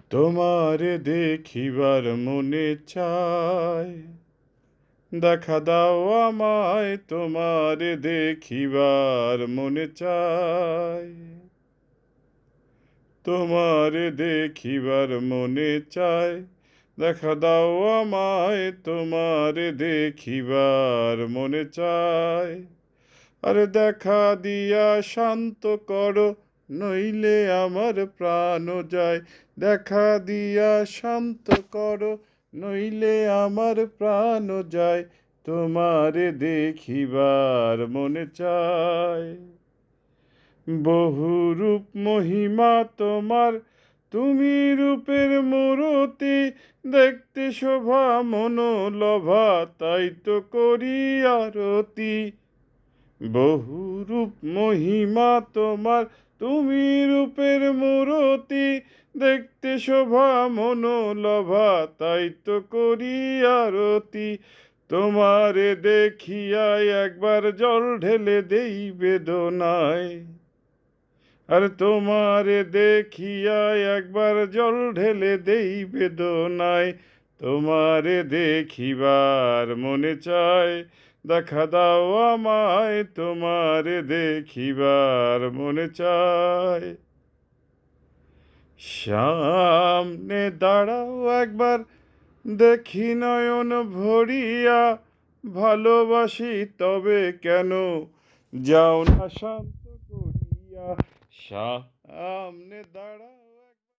তোমারে দেখিবার মনে চায়, দেখা দাও আমায়, তোমারে দেখিবার মনে চায়। তোমারে দেখিবার মনে চায়, দেখা দাও আমায়, তোমারে দেখিবার মনে চায়। আরে দেখা দিয়া শান্ত করো, নইলে আমার প্রাণ যায়। দেখা দিয়া শান্ত করো, নইলে আমার প্রাণ যায়। তোমারে দেখিবার মনে চায়। বহু রূপ মহিমা তোমার, তুমি রূপের মূরতি। দেখতে শোভা মনোলভা, তাই তো করি আরতি। বহু রূপ মহিমা তোমার, তুমি রূপের মূরতি। দেখতে শোভা মনোলভা, তাই তো করি আরতি। তোমারে দেখিয়াই একবার জল ঢেলে দেই বেদনায়। আর তোমারে দেখিয়াই একবার জল ঢেলে দেই বেদনায়। তোমারে দেখিবার মনে চায়, দেখা দাও আমায়, তোমারে দেখিবার মনে চায়। সামনে দাঁড়াও একবার, দেখি নয়ন ভরিয়া। ভালোবাসি তবে কেন, যাও না শান্ত করিয়া। সামনে দাঁড়াও।